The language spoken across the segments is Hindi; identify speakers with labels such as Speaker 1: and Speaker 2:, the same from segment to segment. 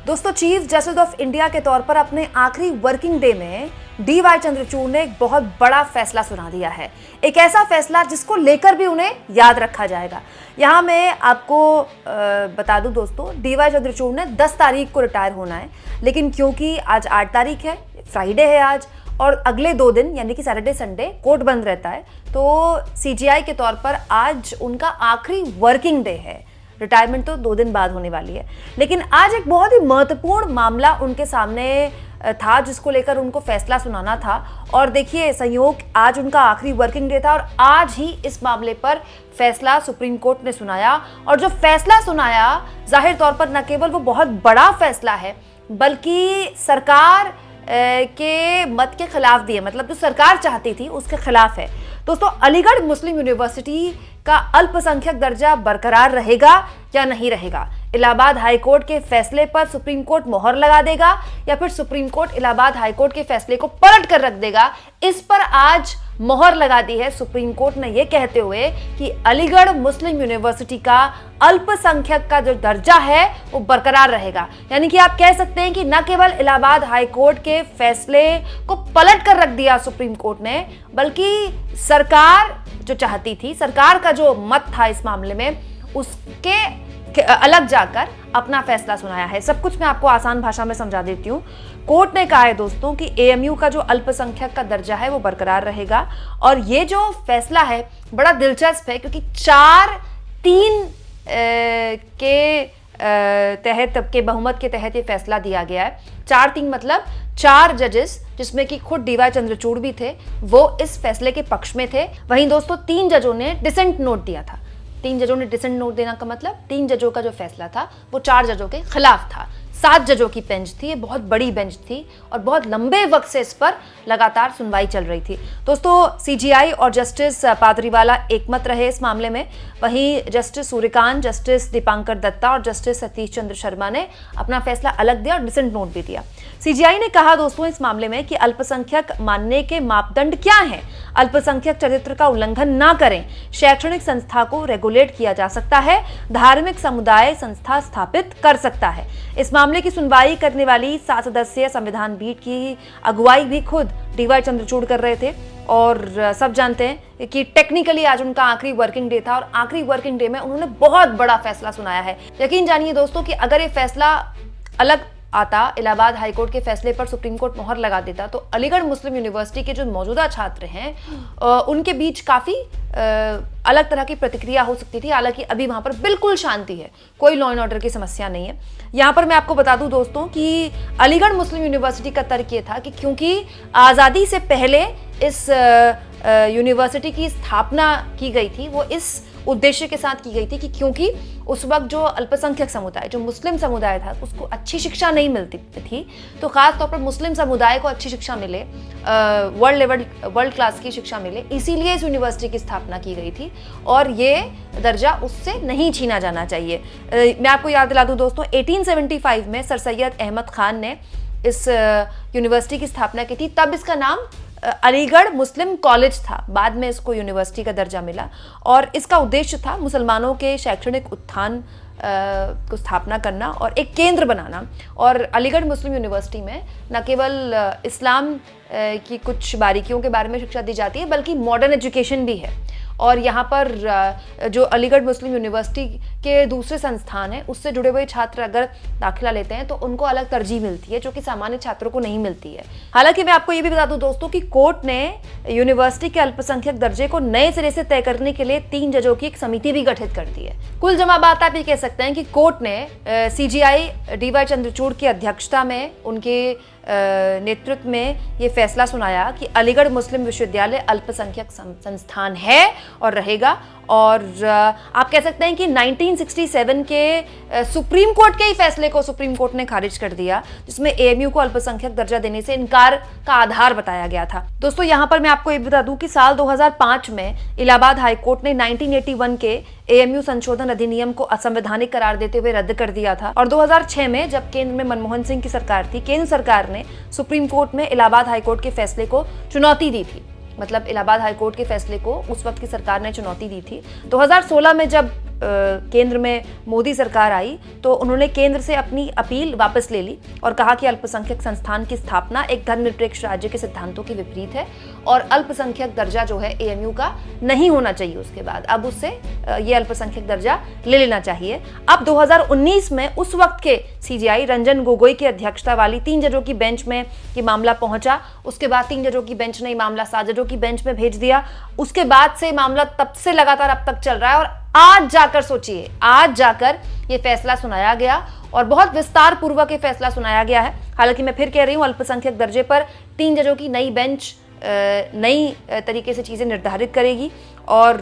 Speaker 1: दोस्तों, चीफ जस्टिस ऑफ इंडिया के तौर पर अपने आखिरी वर्किंग डे में डीवाई चंद्रचूड़ ने एक बहुत बड़ा फैसला सुना दिया है। एक ऐसा फैसला जिसको लेकर भी उन्हें याद रखा जाएगा। यहाँ मैं आपको बता दूं दोस्तों, डीवाई चंद्रचूड़ ने 10 तारीख को रिटायर होना है, लेकिन क्योंकि आज 8 तारीख है, फ्राइडे है आज, और अगले 2 दिन यानी कि सैटरडे संडे कोर्ट बंद रहता है, तो सीजीआई के तौर पर आज उनका आखिरी वर्किंग डे है। रिटायरमेंट तो 2 दिन बाद होने वाली है, लेकिन आज एक बहुत ही महत्वपूर्ण मामला उनके सामने था जिसको लेकर उनको फैसला सुनाना था। और देखिए, संयोग आज उनका आखिरी वर्किंग डे था और आज ही इस मामले पर फैसला सुप्रीम कोर्ट ने सुनाया। और जो फैसला सुनाया, जाहिर तौर पर न केवल वो बहुत बड़ा फैसला है, बल्कि सरकार के मत के खिलाफ भी है, मतलब जो सरकार चाहती थी उसके खिलाफ है। दोस्तों, अलीगढ़ मुस्लिम यूनिवर्सिटी का अल्पसंख्यक दर्जा बरकरार रहेगा या नहीं रहेगा? इलाहाबाद हाईकोर्ट के फैसले पर सुप्रीम कोर्ट मोहर लगा देगा या फिर सुप्रीम कोर्ट इलाहाबाद हाईकोर्ट के फैसले को पलट कर रख देगा? इस पर आज मोहर लगा दी है सुप्रीम कोर्ट ने, यह कहते हुए कि अलीगढ़ मुस्लिम यूनिवर्सिटी का अल्पसंख्यक का जो दर्जा है वो बरकरार रहेगा। यानी कि आप कह सकते हैं कि न केवल इलाहाबाद हाईकोर्ट के फैसले को पलट कर रख दिया सुप्रीम कोर्ट ने, बल्कि सरकार जो चाहती थी, सरकार का जो मत था इस मामले में, उसके अलग जाकर अपना फैसला सुनाया है। सब कुछ मैं आपको आसान भाषा में समझा देती हूँ। कोर्ट ने कहा है दोस्तों कि एएमयू का जो अल्पसंख्यक का दर्जा है वो बरकरार रहेगा। और ये जो फैसला है बड़ा दिलचस्प है, क्योंकि 4-3 के तहत के बहुमत के तहत ये फैसला दिया गया है। 4-3 मतलब 4 जजेस, जिसमें कि खुद डीवाई चंद्रचूड़ भी थे, वो इस फैसले के पक्ष में थे। वहीं दोस्तों 3 जजों ने डिसेंट नोट दिया था। 3 जजों ने डिसेंट नोट देना का मतलब 3 जजों का जो फैसला था वो 4 जजों के खिलाफ था। 7 जजों की बेंच थी, ये बहुत बड़ी बेंच थी और बहुत लंबे वक्त से इस पर लगातार सुनवाई चल रही थी। दोस्तों, सीजीआई और जस्टिस पादरीवाला एकमत रहे इस मामले में। वहीं जस्टिस सूर्यकांत, जस्टिस दीपांकर दत्ता और जस्टिस सतीश चंद्र शर्मा ने अपना फैसला अलग दिया और डिसेंट नोट भी दिया। सीजीआई ने कहा दोस्तों इस मामले में कि अल्पसंख्यक मानने के मापदंड क्या हैं? अल्पसंख्यक चरित्र का उल्लंघन ना करें, शैक्षणिक संस्था को रेगुलेट किया जा सकता है, धार्मिक समुदाय संस्था स्थापित कर सकता है। इस मामले की सुनवाई करने वाली 7 सदस्यीय संविधान पीठ की अगुवाई भी खुद डीवाई चंद्रचूड़ कर रहे थे। और सब जानते हैं कि टेक्निकली आज उनका आखिरी वर्किंग डे था और आखिरी वर्किंग डे में उन्होंने बहुत बड़ा फैसला सुनाया है। यकीन जानिए दोस्तों कि अगर ये फैसला अलग आता, इलाहाबाद हाईकोर्ट के फैसले पर सुप्रीम कोर्ट मोहर लगा देता, तो अलीगढ़ मुस्लिम यूनिवर्सिटी के जो मौजूदा छात्र हैं उनके बीच काफ़ी अलग तरह की प्रतिक्रिया हो सकती थी। हालांकि अभी वहां पर बिल्कुल शांति है, कोई लॉ एंड ऑर्डर की समस्या नहीं है। यहाँ पर मैं आपको बता दूं दोस्तों कि अलीगढ़ मुस्लिम यूनिवर्सिटी का तर्क ये था कि क्योंकि आज़ादी से पहले इस यूनिवर्सिटी की स्थापना की गई थी, वो इस उद्देश्य के साथ की गई थी कि क्योंकि उस वक्त जो अल्पसंख्यक समुदाय, जो मुस्लिम समुदाय था, उसको अच्छी शिक्षा नहीं मिलती थी, तो खास तौर पर मुस्लिम समुदाय को अच्छी शिक्षा मिले, वर्ल्ड क्लास की शिक्षा मिले, इसीलिए इस यूनिवर्सिटी की स्थापना की गई थी और ये दर्जा उससे नहीं छीना जाना चाहिए। मैं आपको याद दिला दूं दोस्तों, 1875 में सर सैयद अहमद खान ने इस यूनिवर्सिटी की स्थापना की थी। तब इसका नाम अलीगढ़ मुस्लिम कॉलेज था, बाद में इसको यूनिवर्सिटी का दर्जा मिला। और इसका उद्देश्य था मुसलमानों के शैक्षणिक उत्थान को स्थापना करना और एक केंद्र बनाना। और अलीगढ़ मुस्लिम यूनिवर्सिटी में न केवल इस्लाम की कुछ बारीकियों के बारे में शिक्षा दी जाती है, बल्कि मॉडर्न एजुकेशन भी है। और यहाँ पर जो अलीगढ़ मुस्लिम यूनिवर्सिटी के दूसरे संस्थान हैं, उससे जुड़े हुए छात्र अगर दाखिला लेते हैं तो उनको अलग तरजीह मिलती है, जो कि सामान्य छात्रों को नहीं मिलती है। हालांकि मैं आपको ये भी बता दूं दोस्तों कि कोर्ट ने यूनिवर्सिटी के अल्पसंख्यक दर्जे को नए सिरे से तय करने के लिए 3 जजों की एक समिति भी गठित कर दी है। कुल जमा बात आप ये कह सकते हैं कि कोर्ट ने सीजीआई डीवाई चंद्रचूड़ की अध्यक्षता में, उनके नेतृत्व में ये फैसला सुनाया कि अलीगढ़ मुस्लिम विश्वविद्यालय अल्पसंख्यक संस्थान है और रहेगा। और आप कह सकते हैं कि 1967 के सुप्रीम कोर्ट के ही फैसले को सुप्रीम कोर्ट ने खारिज कर दिया, जिसमें एएमयू को अल्पसंख्यक दर्जा देने से इनकार का आधार बताया गया था। दोस्तों, यहाँ पर मैं आपको ये बता दूं कि साल 2005 में इलाहाबाद हाईकोर्ट ने 1981 के एएमयू संशोधन अधिनियम को असंवैधानिक करार देते हुए रद्द कर दिया था। और 2006 में जब केंद्र में मनमोहन सिंह की सरकार थी, केंद्र सरकार ने सुप्रीम कोर्ट में इलाहाबाद हाईकोर्ट के फैसले को चुनौती दी थी। मतलब इलाहाबाद हाईकोर्ट के फैसले को उस वक्त की सरकार ने चुनौती दी थी। 2016 में जब केंद्र में मोदी सरकार आई तो उन्होंने केंद्र से अपनी अपील वापस ले ली और कहा कि अल्पसंख्यक संस्थान की स्थापना एक धर्मनिरपेक्ष राज्य के सिद्धांतों के विपरीत है और अल्पसंख्यक दर्जा जो है एएमयू का नहीं होना चाहिए। उसके बाद अब उससे ये अल्पसंख्यक दर्जा ले लेना चाहिए। अब 2019 में उस वक्त के सीजेआई रंजन गोगोई की अध्यक्षता वाली 3 जजों की बेंच में ये मामला पहुंचा। उसके बाद 3 जजों की बेंच ने मामला 7 जजों की बेंच में भेज दिया। उसके बाद से मामला तब से लगातार अब तक चल रहा है और आज जाकर सोचिए, आज जाकर ये फैसला सुनाया गया और बहुत विस्तार पूर्वक ये फैसला सुनाया गया है। हालांकि मैं फिर कह रही हूं, अल्पसंख्यक दर्जे पर 3 जजों की नई बेंच नई तरीके से चीज़ें निर्धारित करेगी और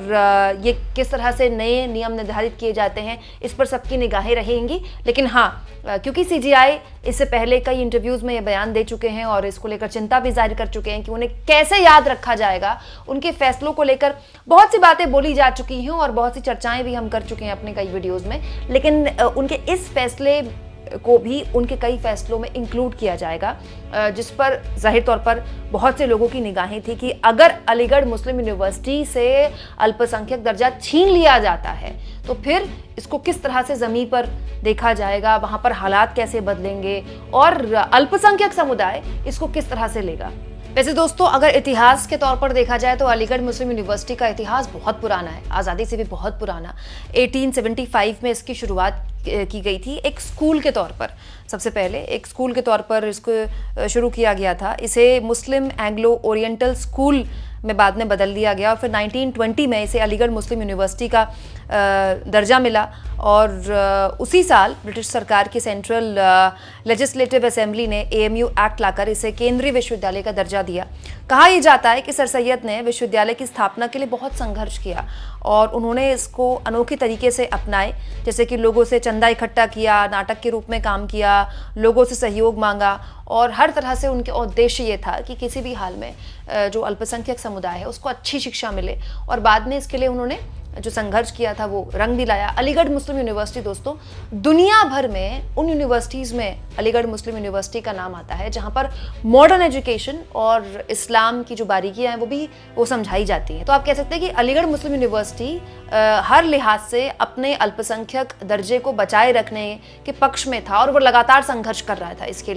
Speaker 1: ये किस तरह से नए नियम निर्धारित किए जाते हैं इस पर सबकी निगाहें रहेंगी। लेकिन हाँ, क्योंकि सीजीआई इससे पहले कई इंटरव्यूज़ में ये बयान दे चुके हैं और इसको लेकर चिंता भी जाहिर कर चुके हैं कि उन्हें कैसे याद रखा जाएगा, उनके फैसलों को लेकर बहुत सी बातें बोली जा चुकी हैं और बहुत सी चर्चाएं भी हम कर चुके हैं अपने कई वीडियोज़ में। लेकिन उनके इस फैसले को भी उनके कई फैसलों में इंक्लूड किया जाएगा, जिस पर जाहिर तौर पर बहुत से लोगों की निगाहें थी कि अगर अलीगढ़ मुस्लिम यूनिवर्सिटी से अल्पसंख्यक दर्जा छीन लिया जाता है तो फिर इसको किस तरह से ज़मीन पर देखा जाएगा, वहाँ पर हालात कैसे बदलेंगे और अल्पसंख्यक समुदाय इसको किस तरह से लेगा। वैसे दोस्तों, अगर इतिहास के तौर पर देखा जाए तो अलीगढ़ मुस्लिम यूनिवर्सिटी का इतिहास बहुत पुराना है, आज़ादी से भी बहुत पुराना। 1875 में इसकी शुरुआत की गई थी एक स्कूल के तौर पर। सबसे पहले एक स्कूल के तौर पर इसको शुरू किया गया था। इसे मुस्लिम एंग्लो ओरिएंटल स्कूल में बाद में बदल दिया गया और फिर 1920 में इसे अलीगढ़ मुस्लिम यूनिवर्सिटी का दर्जा मिला और उसी साल ब्रिटिश सरकार की सेंट्रल लेजिस्लेटिव असेंबली ने एएमयू एक्ट लाकर इसे केंद्रीय विश्वविद्यालय का दर्जा दिया। कहा यह जाता है कि सर सैयद ने विश्वविद्यालय की स्थापना के लिए बहुत संघर्ष किया और उन्होंने इसको अनोखे तरीके से अपनाए, जैसे कि लोगों से चंदा इकट्ठा किया, नाटक के रूप में काम किया, लोगों से सहयोग मांगा और हर तरह से उनके उद्देश्य ये था कि किसी भी हाल में जो अल्पसंख्यक समुदाय है उसको अच्छी शिक्षा मिले और बाद में इसके लिए उन्होंने जो संघर्ष किया था वो रंग भी लाया। अलीगढ़ मुस्लिम यूनिवर्सिटी दोस्तों, दुनिया भर में उन यूनिवर्सिटीज़ में अलीगढ़ मुस्लिम यूनिवर्सिटी का नाम आता है जहां पर मॉडर्न एजुकेशन और इस्लाम की जो बारीकियां हैं वो समझाई जाती हैं। तो आप कह सकते हैं कि अलीगढ़ मुस्लिम यूनिवर्सिटी हर लिहाज से अपने अल्पसंख्यक दर्जे को बचाए रखने के पक्ष में था और वो लगातार संघर्ष कर रहा था इसके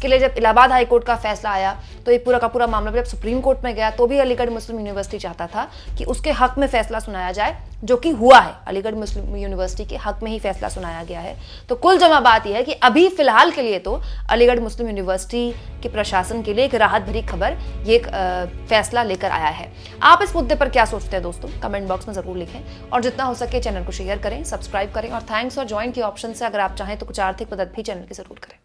Speaker 1: लिए जब इलाहाबाद हाई कोर्ट का फैसला आया तो ये पूरा का पूरा मामला जब सुप्रीम कोर्ट में गया तो भी अलीगढ़ मुस्लिम यूनिवर्सिटी चाहता था कि उसके हक में फैसला सुनाया जाए, जो कि हुआ है। अलीगढ़ मुस्लिम यूनिवर्सिटी के हक में ही फैसला सुनाया गया है। तो कुल जमा बात यह है कि अभी फिलहाल के लिए तो अलीगढ़ मुस्लिम यूनिवर्सिटी के प्रशासन के लिए एक राहत भरी खबर, ये एक फैसला लेकर आया है। आप इस मुद्दे पर क्या सोचते हैं दोस्तों, कमेंट बॉक्स में जरूर लिखें और जितना हो सके चैनल को शेयर करें, सब्सक्राइब करें और थैंक्स और ज्वाइन के ऑप्शन से अगर आप चाहें तो कुछ आर्थिक मदद भी चैनल की जरूर करें।